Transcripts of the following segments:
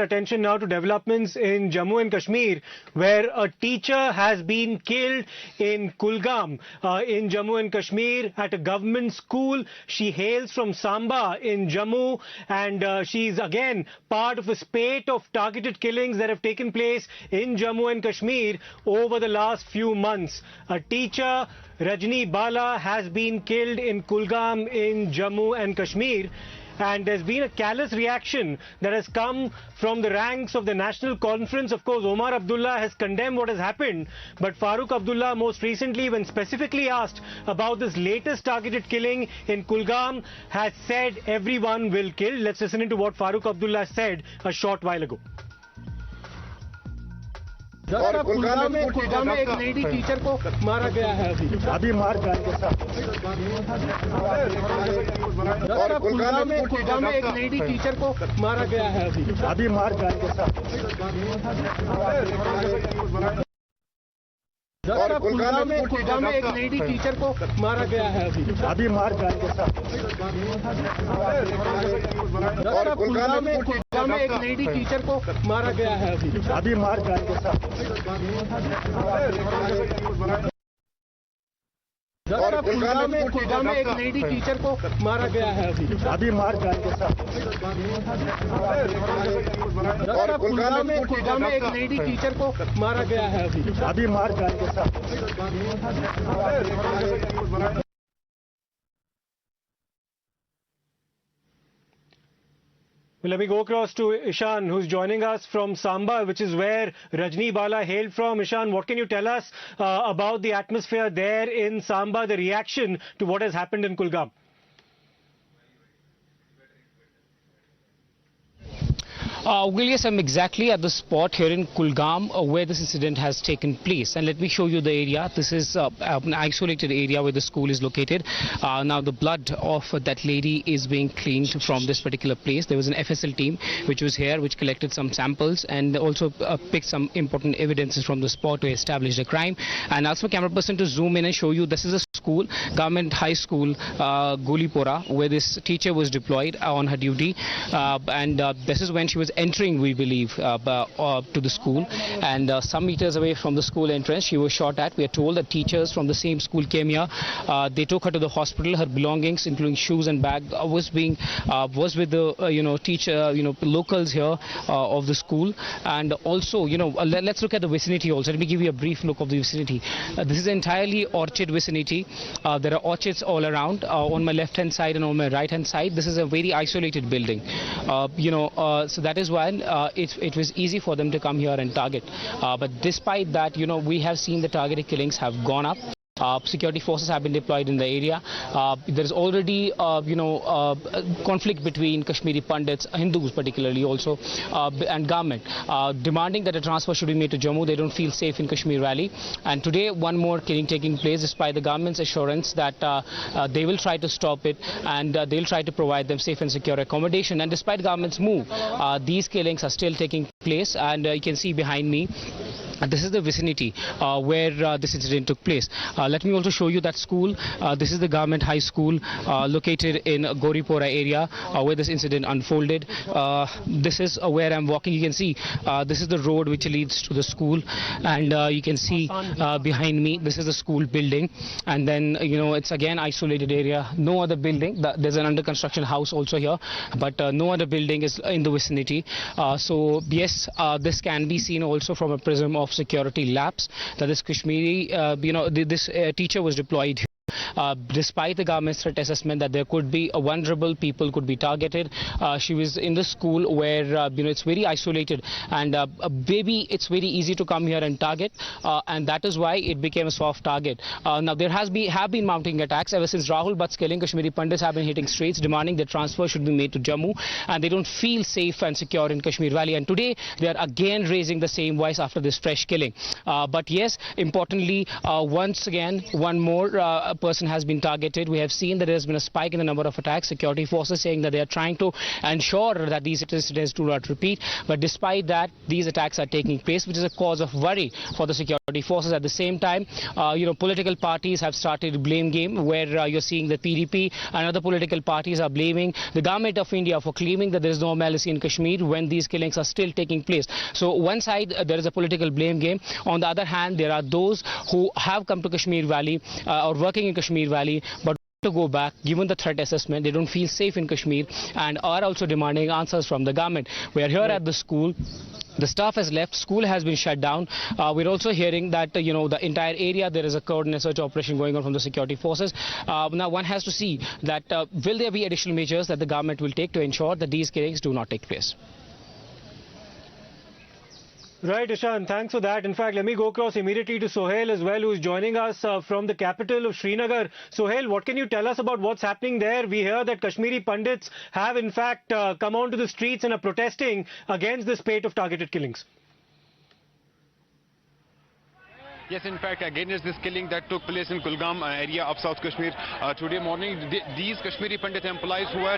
attention now to developments in Jammu and Kashmir, where a teacher has been killed in Kulgam in Jammu and Kashmir at a government school. She hails from Samba in Jammu, and she's again part of a spate of targeted killings that have taken place in Jammu and Kashmir over the last few months. A teacher, Rajini Bala, has been killed in Kulgam in Jammu and Kashmir. And there's been a callous reaction that has come from the ranks of the National Conference. Of course, Omar Abdullah has condemned what has happened, but Farooq Abdullah most recently, when specifically asked about this latest targeted killing in Kulgam, has said everyone will kill. Let's listen into what Farooq Abdullah said a short while ago. और कुलगाम में एक lady teacher को मारा गया है अभी मार जाएंगे और कुलगाम में एक लेडी टीचर को मारा गया है अभी मार जाएंगे और कुलगाम में एक लेडी टीचर को मारा गया है अभी मार जाएंगे और कुलगाम में एक लेडी टीचर को मारा गया है अभी मार जाएंगे और कुलगाम में एक लेडी टीचर को मारा गया है अभी मार जाएंगे और कुलगाम में एक लेडी टीचर को मारा गया है अभी मार जाएंगे Well, let me go across to Ishan, who's joining us from Samba, which is where Rajini Bala hailed from. Ishan, what can you tell us about the atmosphere there in Samba, the reaction to what has happened in Kulgam? Well, yes, I'm exactly at the spot here in Kulgam where this incident has taken place. And let me show you the area. This is an isolated area where the school is located. Now, the blood of that lady is being cleaned from this particular place. There was an FSL team which was here, which collected some samples and also picked some important evidences from the spot to establish the crime. And ask my camera person to zoom in and show you this is a school, Government High School, Gopalpora, where this teacher was deployed on her duty. And this is when she was entering, we believe, to the school, and some meters away from the school entrance she was shot at. We are told that teachers from the same school came here. They took her to the hospital. Her belongings, including shoes and bag, was with the teacher, locals here of the school. And also, let's look at the vicinity also. Let me give you a brief look of the vicinity. This is entirely orchard vicinity. There are orchards all around on my left hand side and on my right hand side. This is a very isolated building, so that is why it was easy for them to come here and target. But despite that, we have seen the targeted killings have gone up. Security forces have been deployed in the area. There is already, conflict between Kashmiri Pandits, Hindus particularly also, and government, demanding that a transfer should be made to Jammu. They don't feel safe in Kashmir Valley. And today, one more killing taking place, despite the government's assurance that they will try to stop it and they'll try to provide them safe and secure accommodation. And despite government's move, these killings are still taking place. And you can see behind me, this is the vicinity where this incident took place. Let me also show you that school. This is the Government High School located in Gopalpora area where this incident unfolded. This is where I'm walking. You can see this is the road which leads to the school, and you can see behind me, this is the school building. And then, it's again isolated area. No other building. There's an under construction house also here, but no other building is in the vicinity. So yes, this can be seen also from a prism of security lapse, that this Kashmiri, this teacher was deployed here. Despite the government's threat assessment that there could be vulnerable people could be targeted, she was in the school where it's very isolated, and maybe it's very easy to come here and target, and that is why it became a soft target. Now there have been mounting attacks ever since Rahul Bhatt's killing. Kashmiri Pandits have been hitting streets demanding that transfer should be made to Jammu, and they don't feel safe and secure in Kashmir Valley. And today they are again raising the same voice after this fresh killing. But yes, importantly, once again, one more person station has been targeted. We have seen that there has been a spike in the number of attacks. Security forces saying that they are trying to ensure that these incidents do not repeat. But despite that, these attacks are taking place, which is a cause of worry for the security forces. At the same time, political parties have started a blame game where you're seeing the PDP and other political parties are blaming the government of India for claiming that there is normalcy in Kashmir when these killings are still taking place. So one side there is a political blame game. On the other hand, there are those who have come to Kashmir Valley or working in Kashmir Valley but to go back given the threat assessment. They don't feel safe in Kashmir and are also demanding answers from the government. We are here at the school. The staff has left, school has been shut down. We're also hearing that, the entire area, there is a coordinated search operation going on from the security forces. Now one has to see that will there be additional measures that the government will take to ensure that these killings do not take place. Right, Ishan, thanks for that. In fact, let me go across immediately to Sohail as well, who is joining us from the capital of Srinagar. Sohail, what can you tell us about what's happening there? We hear that Kashmiri Pandits have in fact come onto the streets and are protesting against this spate of targeted killings. Yes, in fact, against this killing that took place in Kulgam area of South Kashmir today morning, these Kashmiri Pandit employees who were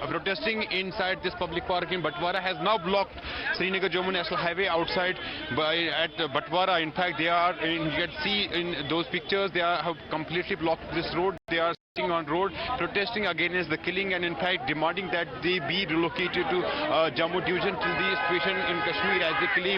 protesting inside this public park in Batwara has now blocked Srinagar Jammu National Highway outside at Batwara. In fact, they are, you can see in those pictures, they have completely blocked this road. They are sitting on road protesting against the killing and in fact demanding that they be relocated to Jammu division till the situation in Kashmir as they claim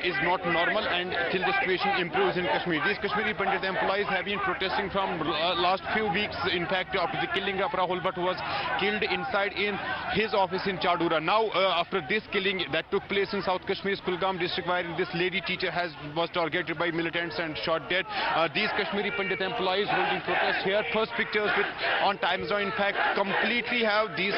is not normal and till the situation improves in Kashmir. These Kashmiri Pandit employees have been protesting from last few weeks. In fact, after the killing of Rahul Bhat, who was killed inside in his office in Chadura. Now after this killing that took place in South Kashmir's Kulgam district, where this lady teacher was targeted by militants and shot dead, these Kashmiri Pandit employees holding protest here. First pictures on Times Now, in fact, completely have these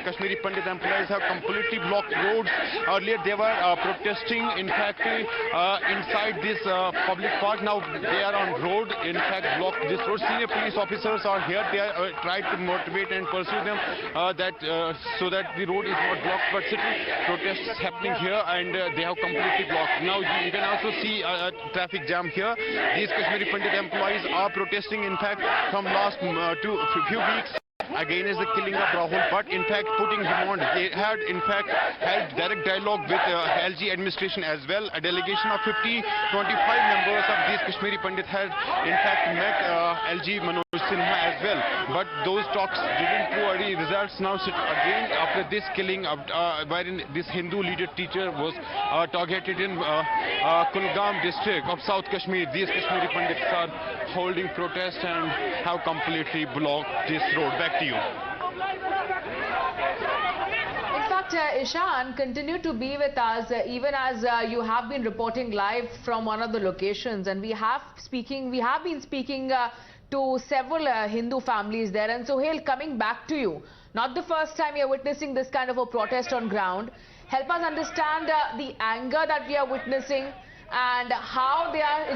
Kashmiri Pandit employees have completely blocked roads. Earlier they were protesting, in fact, inside this public park. Now they are on road, in fact, blocked this road. Senior police officers are here. They are trying to motivate and pursue them so that the road is not blocked. But still protests happening here and they have completely blocked. Now you can also see a traffic jam here. These Kashmiri Pandit employees are protesting, in fact, from last few weeks against the killing of Rahul Bhat, in fact putting demand. They had in fact held direct dialogue with LG administration as well. A delegation of 25 members of these Kashmiri Pandit had in fact met LG Manoj Sinha as well. But those talks didn't prove any results. Now again after this killing wherein this Hindu leader teacher was targeted in Kulgam district of South Kashmir, these Kashmiri Pandits are holding protest and have completely blocked this road. Back to you. In fact, Ishan, continue to be with us even as you have been reporting live from one of the locations, and we have been speaking to several Hindu families there. And Sohail, coming back to you, not the first time you're witnessing this kind of a protest on ground. Help us understand the anger that we are witnessing and how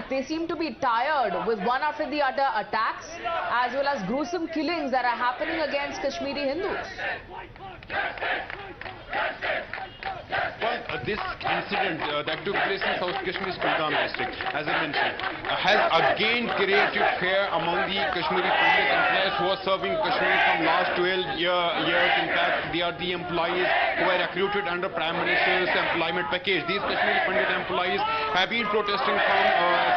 they seem to be tired with one after the other attacks as well as gruesome killings that are happening against Kashmiri Hindus. Well, this incident that took place in South Kashmir's Kulgam district, as I mentioned, has again created fear among the Kashmiri Pandit employees who are serving Kashmir from last 12 years. In fact, they are the employees who were recruited under Prime Minister's employment package. These Kashmiri Pandit employees have been protesting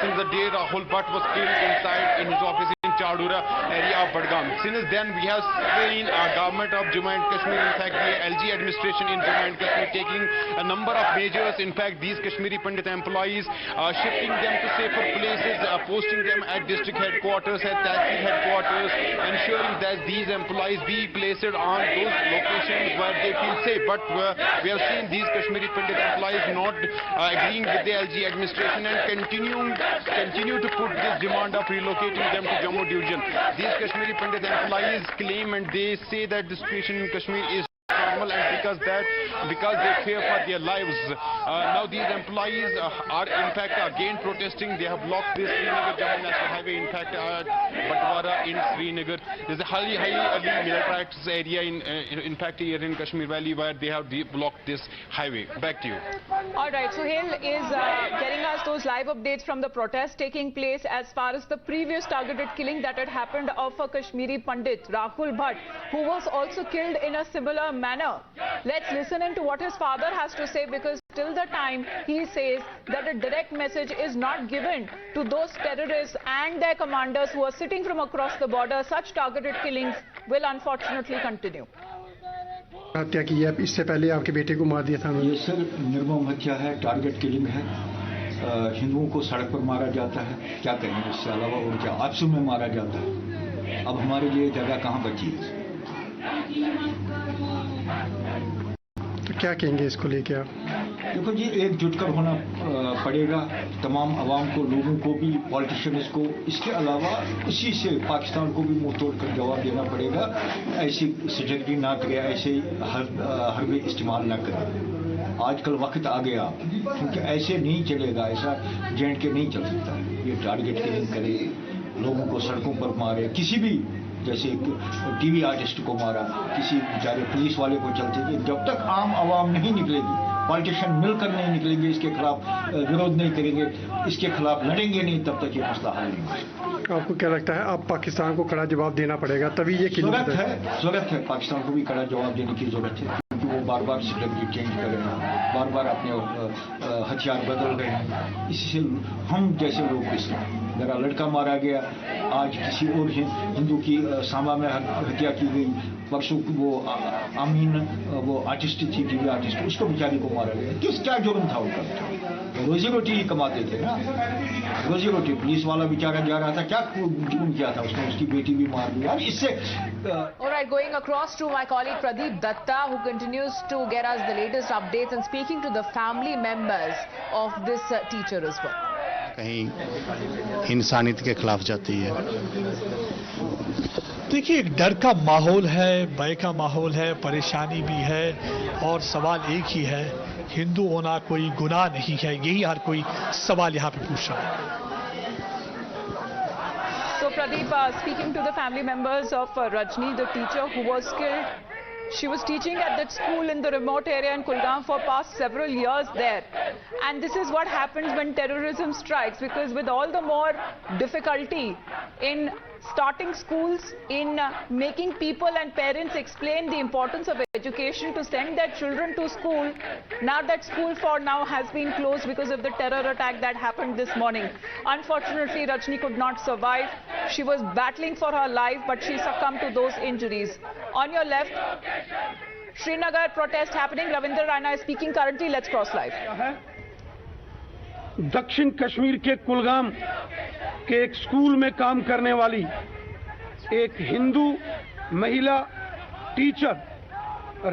since the day Rahul Bhat was killed inside in his office in Chadura area of Badgam. Since then, we have seen government of Jammu and Kashmir, in fact, the LG administration in Jammu and Kashmir taking a number of measures. In fact, these Kashmiri Pandit employees shifting them to safer places, posting them at district headquarters, at tahsil headquarters, ensuring that these employees be placed on those locations where they feel safe. But we have seen these Kashmiri Pandit employees not agreeing with the LG administration and continue to put this demand of relocating them to Jammu division. These Kashmiri Pandit employees claim and they say that the situation in Kashmir is normal, and because they fear for their lives. Now these employees are in fact again protesting. They have blocked this Srinagar Jammu National Highway. In fact, Batwara in Srinagar, there's a highly militarized area in fact here in Kashmir Valley where they have blocked this highway. Back to you. All right, Sohail is getting us those live updates from the protest taking place as far as the previous targeted killing that had happened of a Kashmiri Pandit, Farooq Bhat, who was also killed in a similar manner. Let's listen into what his father has to say, because till the time he says that a direct message is not given to those terrorists and their commanders who are sitting from across the border, such targeted killings will unfortunately continue. हत्या की है, इससे पहले आपके बेटे को मार दिया था। ये सर निर्मम हत्या है, टारगेट किलिंग है। हिंदुओं को सड़क पर मारा जाता है, क्या करेंगे इससे अलावा, और क्या आपसों में मारा जाता है। अब हमारे लिए जगह कहाँ बची है? तो क्या कहेंगे इसको लेके आप? देखो जी, एकजुट कर होना पड़ेगा तमाम आवाम को, लोगों को भी, पॉलिटिशियंस को। इसके अलावा उसी से पाकिस्तान को भी मुंह तोड़ कर जवाब देना पड़ेगा। ऐसी स्ट्रेटजी ना करे, ऐसे हरबे इस्तेमाल ना करें। आजकल वक्त आ गया, क्योंकि ऐसे नहीं चलेगा, ऐसा जेंट के नहीं चल सकता। ये टारगेट किलिंग करे, लोगों को सड़कों पर मारे, किसी भी, जैसे टीवी आर्टिस्ट को मारा, किसी बेचारे पुलिस वाले को चलते थे। जब तक आम आवाम नहीं निकलेगी, पॉलिटिशियन मिलकर नहीं निकलेंगे, इसके खिलाफ विरोध नहीं करेंगे, इसके खिलाफ लड़ेंगे नहीं, तब तक ये मसला हल नहीं होगा। आपको क्या लगता है, अब पाकिस्तान को कड़ा जवाब देना पड़ेगा, तभी ये जरूरत है पाकिस्तान को भी कड़ा जवाब देने की जरूरत है, क्योंकि वो बार बार स्ट्रेटजी चेंज कर रहे हैं, बार बार अपने हथियार बदल रहे हैं। इससे हम जैसे लोग पिछले, मेरा लड़का मारा गया, आज किसी और हिंदू की सांबा में हत्या की गई, परसों वो अमीन, वो आर्टिस्ट थी, टीवी आर्टिस्ट, उसको बेचारी को मारा गया। किस क्या जुर्म था उनका? रोजी रोटी ही कमाते थे ना, रोजी रोटी। पुलिस वाला बेचारा जा रहा था, क्या जुर्म किया था उसने? उसकी बेटी भी मार दी। इससे All right, going across to my colleague Pradeep Datta, who continues to get us the latest updates and speaking to the family members of this teacher as well. कहीं इंसानियत के खिलाफ जाती है। देखिए, एक डर का माहौल है, भय का माहौल है, परेशानी भी है, और सवाल एक ही है, हिंदू होना कोई गुनाह नहीं है, यही हर कोई सवाल यहाँ पे पूछ रहा है। So Pradeep, speaking to the family members of Rajini, the teacher who was killed, she was teaching at that school in the remote area in Kulgam for past several years there. And this is what happens when terrorism strikes, because with all the more difficulty in starting schools, in making people and parents explain the importance of education to send their children to school, now that school for now has been closed because of the terror attack that happened this morning. Unfortunately, Rajini could not survive. She was battling for her life, but she succumbed to those injuries. On your left, Srinagar protest happening. Ravindra Raina is speaking currently. Let's cross live. दक्षिण कश्मीर के कुलगाम के एक school में काम करने वाली एक हिंदू महिला टीचर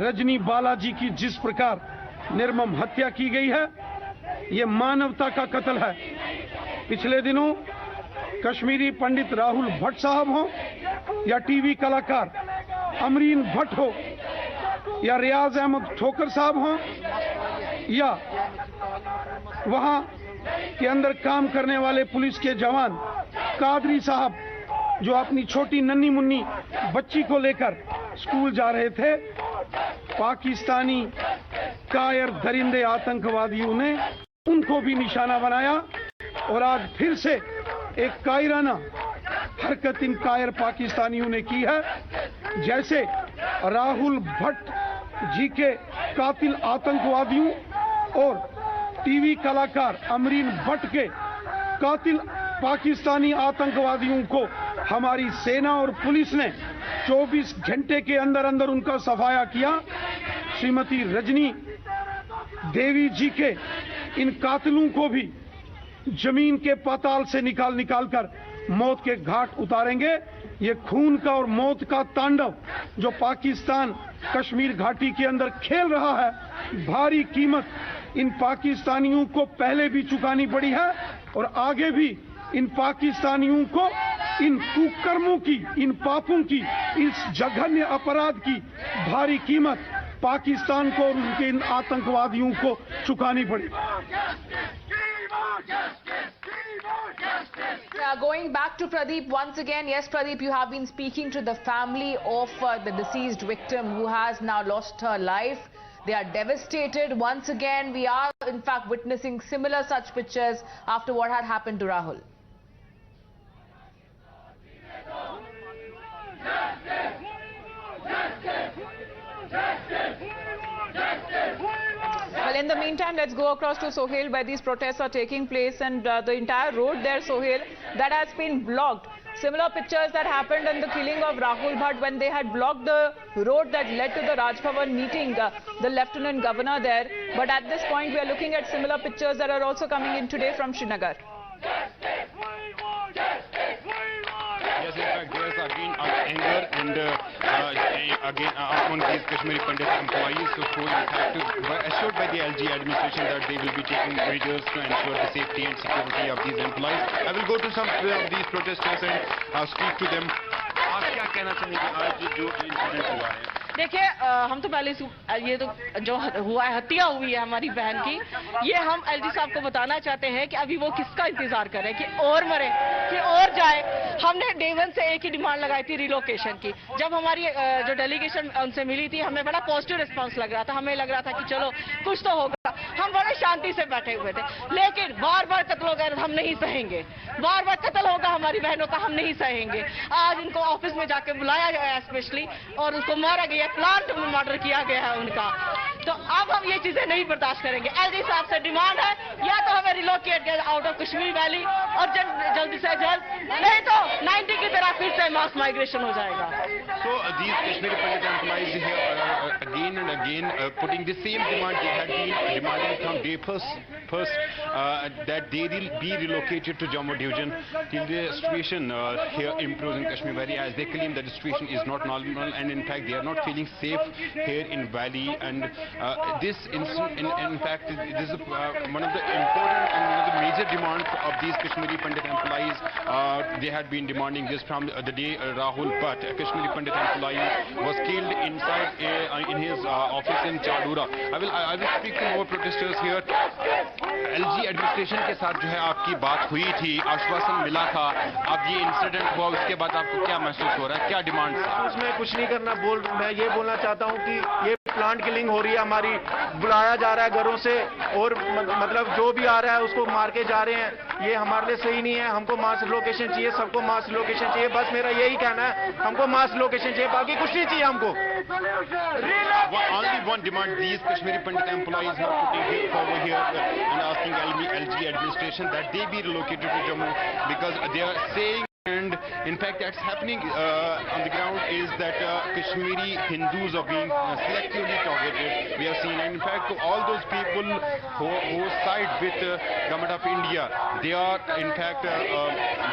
रजनी बालाजी की जिस प्रकार निर्मम हत्या की गई है, ये मानवता का कत्ल है। पिछले दिनों कश्मीरी पंडित राहुल भट्ट साहब हो या टीवी कलाकार अमरीन भट्ट हो या रियाज अहमद ठोकर साहब हो या वहां के अंदर काम करने वाले पुलिस के जवान कादरी साहब, जो अपनी छोटी नन्ही मुन्नी बच्ची को लेकर स्कूल जा रहे थे, पाकिस्तानी कायर दरिंदे आतंकवादियों ने उनको भी निशाना बनाया। और आज फिर से एक कायराना हरकत इन कायर पाकिस्तानियों ने की है। जैसे राहुल भट्ट जी के कातिल आतंकवादियों और टीवी कलाकार अमरीन भट्ट के कातिल पाकिस्तानी आतंकवादियों को हमारी सेना और पुलिस ने 24 घंटे के अंदर अंदर उनका सफाया किया। श्रीमती रजनी देवी जी के इन कातिलों को भी जमीन के पाताल से निकाल कर मौत के घाट उतारेंगे। ये खून का और मौत का तांडव जो पाकिस्तान कश्मीर घाटी के अंदर खेल रहा है, भारी कीमत इन पाकिस्तानियों को पहले भी चुकानी पड़ी है और आगे भी इन पाकिस्तानियों को इन कुकर्मों की, इन पापों की, इस जघन्य अपराध की भारी कीमत पाकिस्तान को और उनके इन आतंकवादियों को चुकानी पड़ेगी। Going back to Pradeep once again. Yes, Pradeep, you have been speaking to the family of the deceased victim who has now lost her life. They are devastated. Once again, we are in fact witnessing similar such pictures after what had happened to Rahul. Well, in the meantime, let's go across to Sohail where these protests are taking place, and the entire road there, Sohail, that has been blocked. Similar pictures that happened in the killing of Rahul Bhat when they had blocked the road that led to the Raj Bhavan meeting, the Lieutenant Governor there. But at this point, we are looking at similar pictures that are also coming in today from Srinagar. Yes, in fact, there's again anger and again among these Kashmiri Pandit employees who in fact assured by the LG administration that they will be taking measures to ensure the safety and security of these employees. I will go to some of these protesters and speak to them. आप क्या कहना चाहेंगे आज जो incident हुआ है? देखिए, हम तो पहले ये तो जो हुआ है, हत्या हुई है हमारी बहन की, ये हम एलजी साहब को बताना चाहते हैं कि अभी वो किसका इंतजार करें कि और मरे कि और जाए। हमने डे वन से एक ही डिमांड लगाई थी रिलोकेशन की। जब हमारी जो डेलीगेशन उनसे मिली थी, हमें बड़ा पॉजिटिव रिस्पांस लग रहा था, हमें लग रहा था कि चलो कुछ तो होगा। हम बड़े शांति से बैठे हुए थे, लेकिन बार बार कत्ल हो गए, हम नहीं सहेंगे। बार बार कत्ल होगा हमारी बहनों का, हम नहीं सहेंगे। आज इनको ऑफिस में जाके बुलाया गया स्पेशली और उसको मारा गया, प्लांट में मर्डर किया गया है उनका। तो अब हम ये चीजें नहीं बर्दाश्त करेंगे। एलजी साहब से डिमांड है या तो हमें relocate out of Kashmir valley और जल्द से जल्द, नहीं तो 90 की तरह फिर से मास माइग्रेशन हो जाएगा। So these Kashmiri Pandit employees here again and again putting the same demand they had been demanding from day first that they will be relocated to Jammu division till the situation here improves in Kashmir Valley, as they claim that the situation is not normal and in fact they are not feeling safe here in Valley. And this in fact this is one of the important and one of the major demands of these Kashmiri Pandit employees. They had been demanding this from the day Rahul Bhat, a Kashmiri Pandit employee, was killed inside in his office in Chadura. I will speak to more protesters here. LG administration के साथ जो है आपकी बात हुई थी, आश्वासन मिला था, अब ये इंसिडेंट हुआ, उसके बाद आपको क्या महसूस हो रहा है, क्या डिमांड? उसमें कुछ नहीं करना, मैं ये बोलना चाहता हूँ कि ये प्लांट किलिंग हो रही है हमारी, बुलाया जा रहा है घरों से और मतलब जो भी आ रहा है उसको मार के जा रहे हैं, ये हमारे लिए सही नहीं है। हमको मास लोकेशन चाहिए, सबको मास लोकेशन चाहिए, बस मेरा यही कहना है, हमको मास लोकेशन चाहिए, बाकी कुछ नहीं चाहिए हमको। Only one demand these Kashmiri Pandit employees are putting forward here and asking LG administration that they be relocated to Jammu, because they are saying, and in fact that's happening on the ground, is that Kashmiri Hindus are being selectively targeted. We have seen, and in fact all those people who side with government of India, they are in fact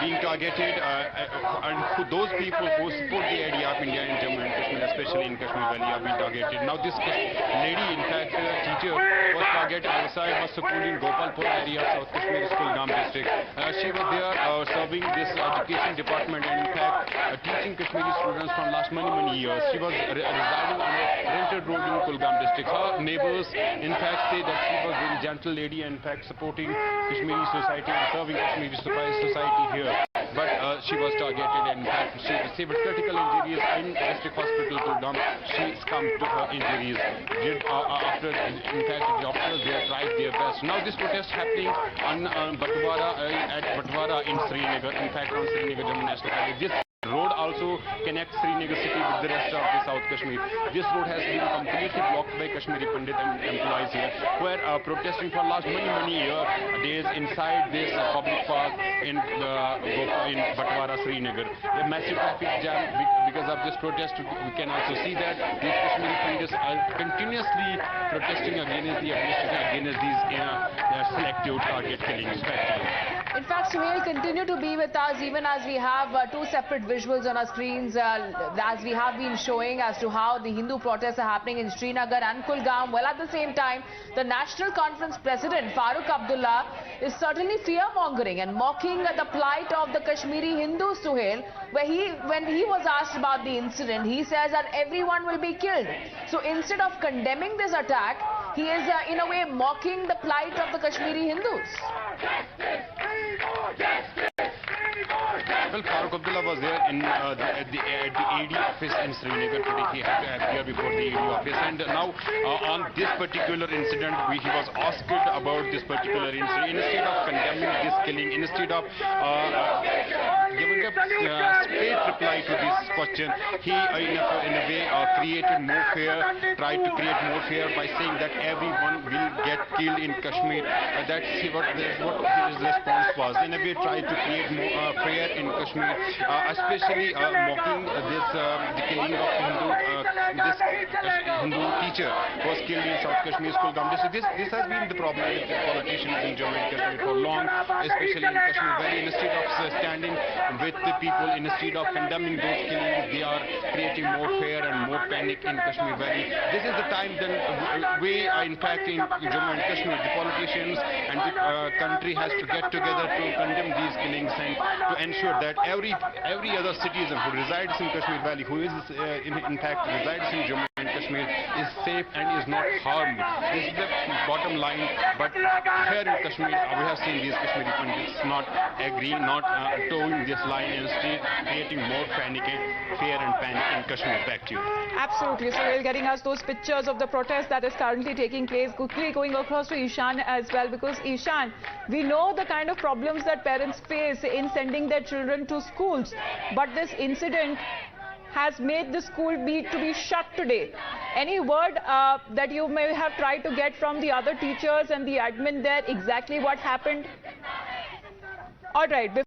being targeted, and those people who support the idea of India in Jammu and Kashmir, especially in Kashmir Valley, are being targeted. Now this lady, in fact teacher, was targeted outside her school in Gopalpora area of South Kashmir's Kulgam district. She was there serving this education department and in fact teaching Kashmiri students from last many years. She was residing on a rented road in Kulgam district. Her neighbors in fact say that she was a very gentle lady and in fact supporting Kashmiri society and serving Kashmiri society here. But she was targeted and in fact she received critical injuries in district hospital Kulgam. She succumbed to her injuries. After in fact the doctors there tried their best. Now this protest happening on at Batwara in Srinagar. In fact on Srinagar Jammu National Highway. This road also connects Srinagar city with the rest of the South Kashmir. This road has been completely blocked by Kashmiri Pandit employees here, who are protesting for last many days inside this public park in Batwara, Srinagar. A massive traffic jam because of this protest. We can also see that these Kashmiri Pandits are continuously protesting against the administration, against these selective target killings. In fact, Suhail, continue to be with us even as we have two separate visuals on our screens as we have been showing as to how the Hindu protests are happening in Srinagar and Kulgam. Well, at the same time, the National Conference President Farooq Abdullah is certainly fear-mongering and mocking the plight of the Kashmiri Hindus, Suhail, when he was asked about the incident, he says that everyone will be killed. So instead of condemning this attack, he is in a way mocking the plight of the Kashmiri Hindus. Well, Farooq Abdullah was there at the AD office in Srinagar today. He had to appear before the AD office, and now on this particular incident, he was asked about this particular incident. Instead of condemning this killing, instead of giving a straight reply to this question, he in a way created more fear, tried to create more fear by saying that everyone will get killed in Kashmir. That's what his response was. In a way, tried to create more fear in Kashmir, especially mocking the killing of this Hindu teacher who was killed in South Kashmir's Kulgam. This has been the problem with the politicians in Jammu and Kashmir for long, especially in Kashmir Valley. Instead of standing with the people, instead of condemning those killings, they are creating more fear and more panic in Kashmir Valley. This is the time then we are in fact in Jammu and Kashmir, the politicians and the country has to get together to condemn these killings and to ensure that every other citizen who resides in Kashmir Valley, who is in fact resides in Jammu and Kashmir, is safe and is not harmed. This is the bottom line. But here in Kashmir, we have seen these Kashmiri pundits not agreeing, not towing this line, and instead creating more panic, fear and panic in Kashmir. Back to you. Absolutely. So we're getting us those pictures of the protest that is currently taking place. Quickly going across to Ishan as well, because Ishan, we know the kind of problems that parents face in sending their children to schools, but this incident has made the school to be shut today. Any word that you may have tried to get from the other teachers and the admin there, exactly what happened? All right.